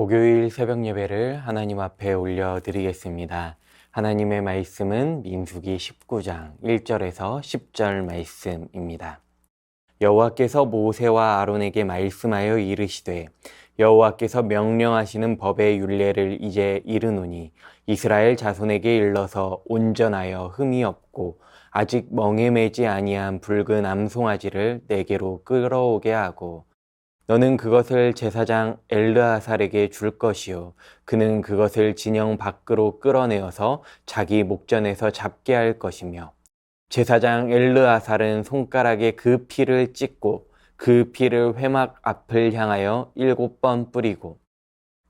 목요일 새벽 예배를 하나님 앞에 올려드리겠습니다. 하나님의 말씀은 민수기 19장 1절에서 10절 말씀입니다. 여호와께서 모세와 아론에게 말씀하여 이르시되 여호와께서 명령하시는 법의 율례를 이제 이르노니 이스라엘 자손에게 일러서 온전하여 흠이 없고 아직 멍에 매지 아니한 붉은 암송아지를 내게로 끌어오게 하고 너는 그것을 제사장 엘르아살에게 줄 것이요 그는 그것을 진영 밖으로 끌어내어서 자기 목전에서 잡게 할 것이며 제사장 엘르아살은 손가락에 그 피를 찍고 그 피를 회막 앞을 향하여 7번 뿌리고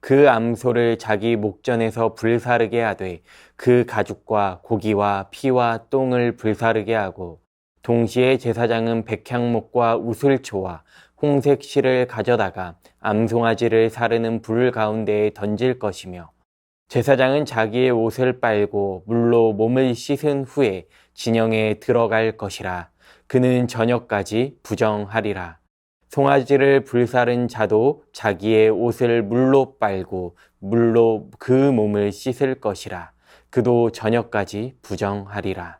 그 암소를 자기 목전에서 불사르게 하되 그 가죽과 고기와 피와 똥을 불사르게 하고 동시에 제사장은 백향목과 우슬초와 홍색 실을 가져다가 암송아지를 사르는 불 가운데에 던질 것이며 제사장은 자기의 옷을 빨고 물로 몸을 씻은 후에 진영에 들어갈 것이라. 그는 저녁까지 부정하리라. 송아지를 불사른 자도 자기의 옷을 물로 빨고 물로 그 몸을 씻을 것이라. 그도 저녁까지 부정하리라.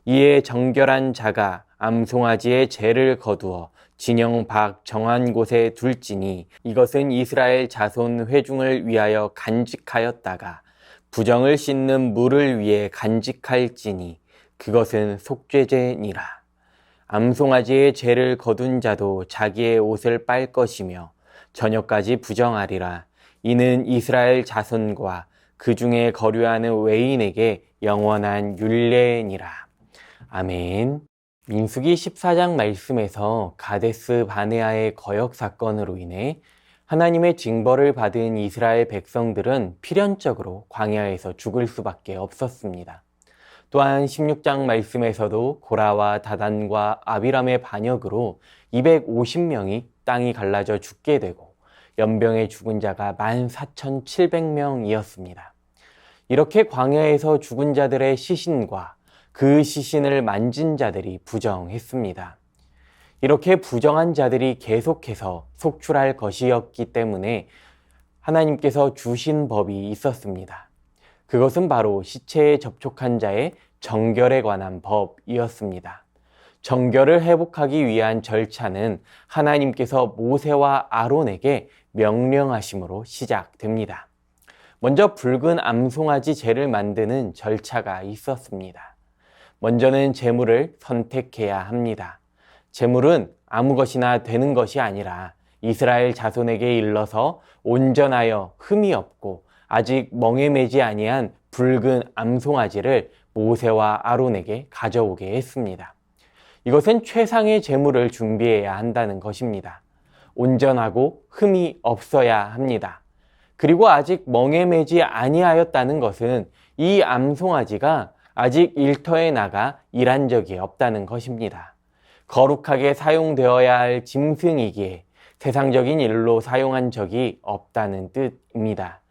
이에 정결한 자가 암송아지의 죄를 거두어 진영 밖 정한 곳에 둘지니 이것은 이스라엘 자손 회중을 위하여 간직하였다가 부정을 씻는 물을 위해 간직할지니 그것은 속죄제니라. 암송아지의 죄를 거둔 자도 자기의 옷을 빨 것이며 저녁까지 부정하리라. 이는 이스라엘 자손과 그 중에 거류하는 외인에게 영원한 율례니라. 아멘. 민수기 14장 말씀에서 가데스 바네아의 거역 사건으로 인해 하나님의 징벌을 받은 이스라엘 백성들은 필연적으로 광야에서 죽을 수밖에 없었습니다. 또한 16장 말씀에서도 고라와 다단과 아비람의 반역으로 250명이 땅이 갈라져 죽게 되고 연병에 죽은 자가 14,700명이었습니다. 이렇게 광야에서 죽은 자들의 시신과 그 시신을 만진 자들이 부정했습니다. 이렇게 부정한 자들이 계속해서 속출할 것이었기 때문에 하나님께서 주신 법이 있었습니다. 그것은 바로 시체에 접촉한 자의 정결에 관한 법이었습니다. 정결을 회복하기 위한 절차는 하나님께서 모세와 아론에게 명령하심으로 시작됩니다. 먼저 붉은 암송아지 제를 만드는 절차가 있었습니다. 먼저는 제물을 선택해야 합니다. 제물은 아무 것이나 되는 것이 아니라 이스라엘 자손에게 일러서 온전하여 흠이 없고 아직 멍에 매지 아니한 붉은 암송아지를 모세와 아론에게 가져오게 했습니다. 이것은 최상의 제물을 준비해야 한다는 것입니다. 온전하고 흠이 없어야 합니다. 그리고 아직 멍에 매지 아니하였다는 것은 이 암송아지가 아직 일터에 나가 일한 적이 없다는 것입니다. 거룩하게 사용되어야 할 짐승이기에 세상적인 일로 사용한 적이 없다는 뜻입니다.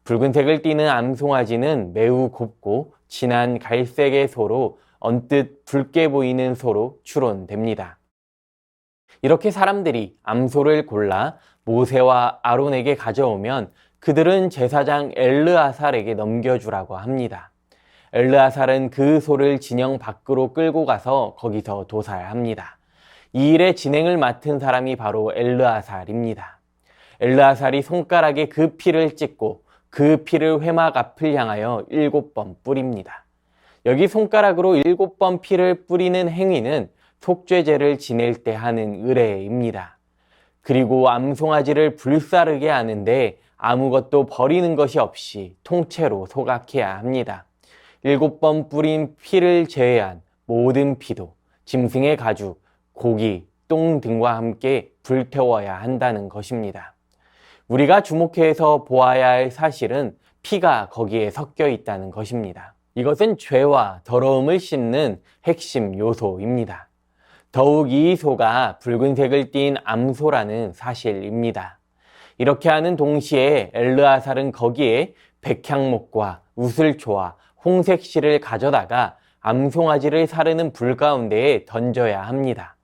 붉은색을 띠는 암송아지는 매우 곱고 진한 갈색의 소로 언뜻 붉게 보이는 소로 추론됩니다. 이렇게 사람들이 암소를 골라 모세와 아론에게 가져오면 그들은 제사장 엘르아살에게 넘겨주라고 합니다. 엘르아살은 그 소를 진영 밖으로 끌고 가서 거기서 도살합니다. 이 일의 진행을 맡은 사람이 바로 엘르아살입니다. 엘르아살이 손가락에 그 피를 찍고 그 피를 회막 앞을 향하여 7번 뿌립니다. 여기 손가락으로 7번 피를 뿌리는 행위는 속죄제를 지낼 때 하는 의례입니다. 그리고 암송아지를 불사르게 하는데 아무것도 버리는 것이 없이 통째로 소각해야 합니다. 7번 뿌린 피를 제외한 모든 피도 짐승의 가죽, 고기, 똥 등과 함께 불태워야 한다는 것입니다. 우리가 주목해서 보아야 할 사실은 피가 거기에 섞여 있다는 것입니다. 이것은 죄와 더러움을 씻는 핵심 요소입니다. 더욱 이 소가 붉은색을 띤 암소라는 사실입니다. 이렇게 하는 동시에 엘르아살은 거기에 백향목과 우슬초와 홍색 실을 가져다가 암송아지를 사르는 불 가운데에 던져야 합니다.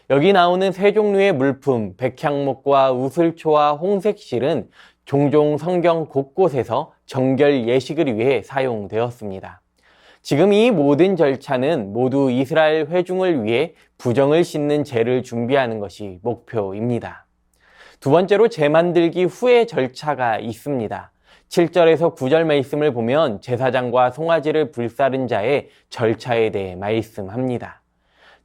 여기 나오는 세 종류의 물품, 백향목과 우슬초와 홍색 실은 종종 성경 곳곳에서 정결 예식을 위해 사용되었습니다. 지금 이 모든 절차는 모두 이스라엘 회중을 위해 부정을 씻는 제를 준비하는 것이 목표입니다. 두 번째로 제 만들기 후의 절차가 있습니다. 7절에서 9절 말씀을 보면 제사장과 송아지를 불사른 자의 절차에 대해 말씀합니다.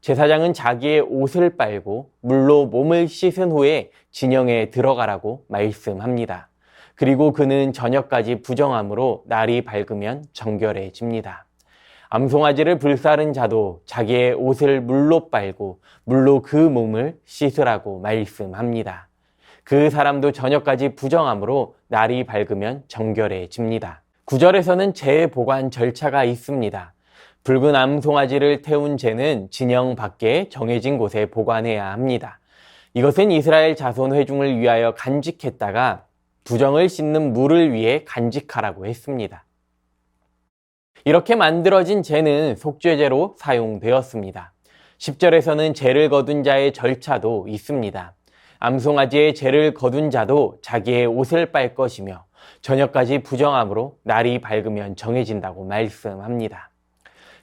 제사장은 자기의 옷을 빨고 물로 몸을 씻은 후에 진영에 들어가라고 말씀합니다. 그리고 그는 저녁까지 부정함으로 날이 밝으면 정결해집니다. 암송아지를 불사른 자도 자기의 옷을 물로 빨고 물로 그 몸을 씻으라고 말씀합니다. 그 사람도 저녁까지 부정함으로 날이 밝으면 정결해집니다. 9절에서는 재보관 절차가 있습니다. 붉은 암송아지를 태운 재는 진영 밖에 정해진 곳에 보관해야 합니다. 이것은 이스라엘 자손 회중을 위하여 간직했다가 부정을 씻는 물을 위해 간직하라고 했습니다. 이렇게 만들어진 재는 속죄제로 사용되었습니다. 10절에서는 재를 거둔 자의 절차도 있습니다. 암송아지의 재를 거둔 자도 자기의 옷을 빨 것이며 저녁까지 부정함으로 날이 밝으면 정해진다고 말씀합니다.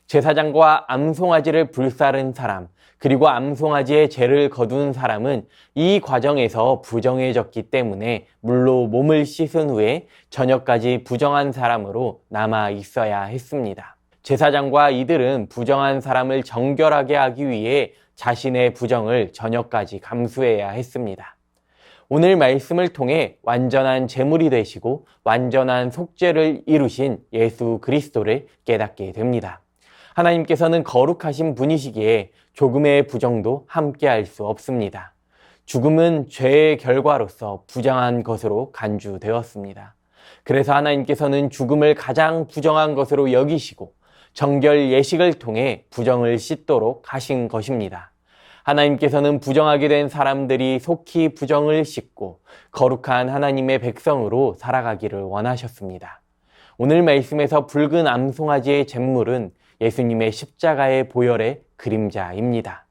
제사장과 암송아지를 불사른 사람, 그리고 암송아지의 재를 거둔 사람은 이 과정에서 부정해졌기 때문에 물로 몸을 씻은 후에 저녁까지 부정한 사람으로 남아 있어야 했습니다. 제사장과 이들은 부정한 사람을 정결하게 하기 위해 자신의 부정을 저녁까지 감수해야 했습니다. 오늘 말씀을 통해 완전한 제물이 되시고 완전한 속죄를 이루신 예수 그리스도를 깨닫게 됩니다. 하나님께서는 거룩하신 분이시기에 조금의 부정도 함께할 수 없습니다. 죽음은 죄의 결과로서 부정한 것으로 간주되었습니다. 그래서 하나님께서는 죽음을 가장 부정한 것으로 여기시고 정결 예식을 통해 부정을 씻도록 하신 것입니다. 하나님께서는 부정하게 된 사람들이 속히 부정을 씻고 거룩한 하나님의 백성으로 살아가기를 원하셨습니다. 오늘 말씀에서 붉은 암송아지의 잿물은 예수님의 십자가의 보혈의 그림자입니다.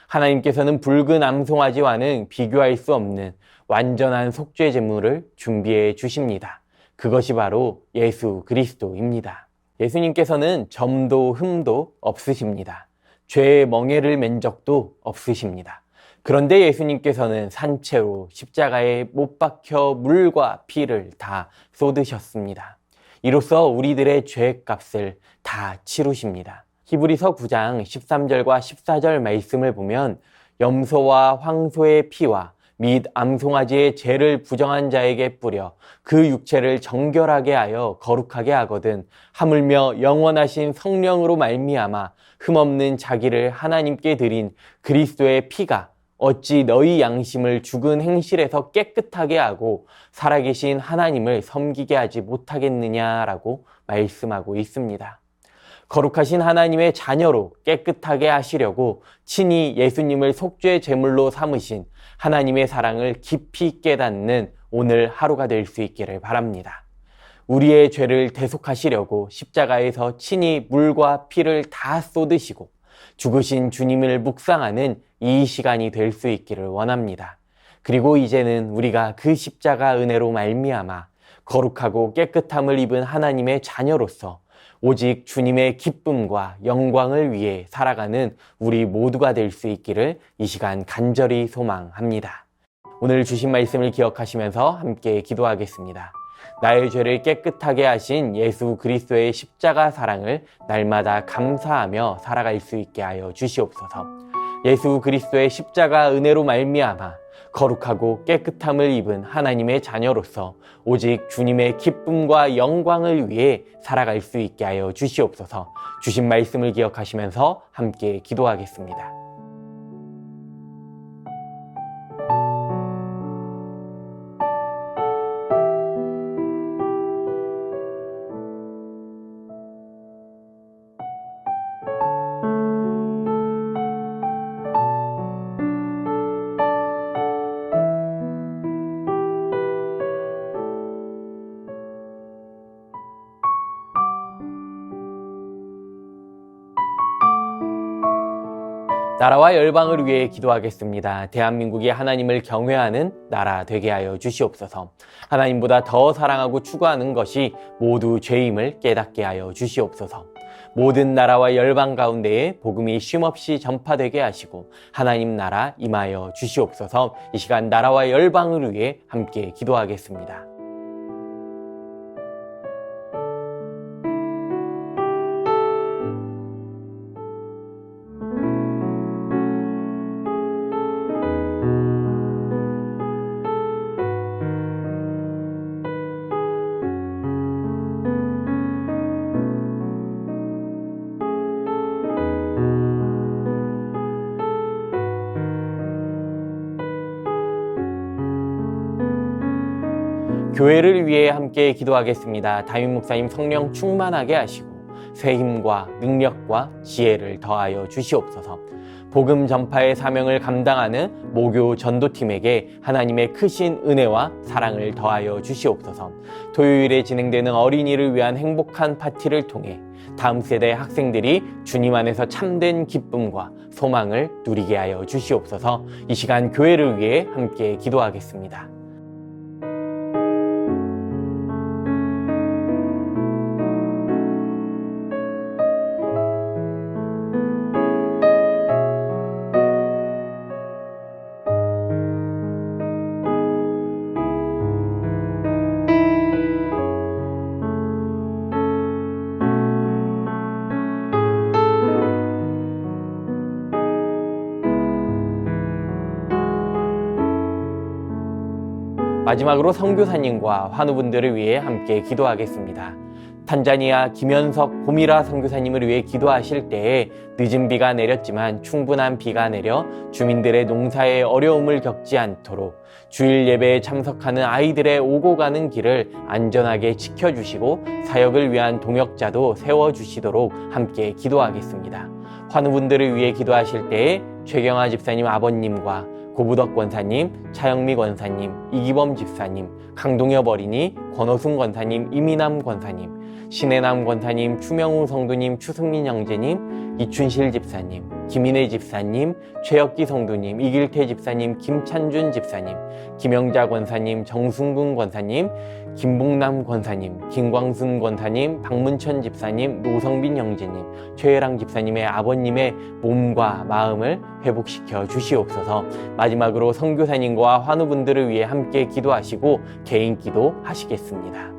하나님께서는 붉은 암송아지와는 비교할 수 없는 완전한 속죄 제물을 준비해 주십니다. 그것이 바로 예수 그리스도입니다. 예수님께서는 점도 흠도 없으십니다. 죄의 멍에를 맨 적도 없으십니다. 그런데 예수님께서는 산채로 십자가에 못 박혀 물과 피를 다 쏟으셨습니다. 이로써 우리들의 죄값을 다 치루십니다. 히브리서 9장 13절과 14절 말씀을 보면 염소와 황소의 피와 및 암송아지의 죄를 부정한 자에게 뿌려 그 육체를 정결하게 하여 거룩하게 하거든 하물며 영원하신 성령으로 말미암아 흠없는 자기를 하나님께 드린 그리스도의 피가 어찌 너희 양심을 죽은 행실에서 깨끗하게 하고 살아계신 하나님을 섬기게 하지 못하겠느냐라고 말씀하고 있습니다. 거룩하신 하나님의 자녀로 깨끗하게 하시려고 친히 예수님을 속죄 제물로 삼으신 하나님의 사랑을 깊이 깨닫는 오늘 하루가 될 수 있기를 바랍니다. 우리의 죄를 대속하시려고 십자가에서 친히 물과 피를 다 쏟으시고 죽으신 주님을 묵상하는 이 시간이 될 수 있기를 원합니다. 그리고 이제는 우리가 그 십자가 은혜로 말미암아 거룩하고 깨끗함을 입은 하나님의 자녀로서 오직 주님의 기쁨과 영광을 위해 살아가는 우리 모두가 될 수 있기를 이 시간 간절히 소망합니다. 오늘 주신 말씀을 기억하시면서 함께 기도하겠습니다. 나의 죄를 깨끗하게 하신 예수 그리스도의 십자가 사랑을 날마다 감사하며 살아갈 수 있게 하여 주시옵소서. 예수 그리스도의 십자가 은혜로 말미암아 거룩하고 깨끗함을 입은 하나님의 자녀로서 오직 주님의 기쁨과 영광을 위해 살아갈 수 있게 하여 주시옵소서. 주신 말씀을 기억하시면서 함께 기도하겠습니다. 나라와 열방을 위해 기도하겠습니다. 대한민국이 하나님을 경외하는 나라 되게 하여 주시옵소서. 하나님보다 더 사랑하고 추구하는 것이 모두 죄임을 깨닫게 하여 주시옵소서. 모든 나라와 열방 가운데에 복음이 쉼없이 전파되게 하시고 하나님 나라 임하여 주시옵소서. 이 시간 나라와 열방을 위해 함께 기도하겠습니다. 교회를 위해 함께 기도하겠습니다. 담임 목사님 성령 충만하게 하시고 새 힘과 능력과 지혜를 더하여 주시옵소서. 복음 전파의 사명을 감당하는 모교 전도팀에게 하나님의 크신 은혜와 사랑을 더하여 주시옵소서. 토요일에 진행되는 어린이를 위한 행복한 파티를 통해 다음 세대 학생들이 주님 안에서 참된 기쁨과 소망을 누리게 하여 주시옵소서. 이 시간 교회를 위해 함께 기도하겠습니다. 마지막으로 선교사님과 환우분들을 위해 함께 기도하겠습니다. 탄자니아 김현석 고미라 선교사님을 위해 기도하실 때에 늦은 비가 내렸지만 충분한 비가 내려 주민들의 농사에 어려움을 겪지 않도록 주일 예배에 참석하는 아이들의 오고 가는 길을 안전하게 지켜주시고 사역을 위한 동역자도 세워주시도록 함께 기도하겠습니다. 환우분들을 위해 기도하실 때에 최경아 집사님 아버님과 고부덕 권사님, 차영미 권사님, 이기범 집사님, 강동엽 어린이, 권호순 권사님, 이민남 권사님, 신혜남 권사님, 추명우 성도님, 추승민 형제님, 이춘실 집사님, 김인혜 집사님, 최혁기 성도님, 이길태 집사님, 김찬준 집사님, 김영자 권사님, 정순근 권사님, 김봉남 권사님, 김광순 권사님, 박문천 집사님, 노성빈 형제님, 최혜랑 집사님의 아버님의 몸과 마음을 회복시켜 주시옵소서. 마지막으로 선교사님과 환우분들을 위해 함께 기도하시고 개인 기도 하시겠습니다.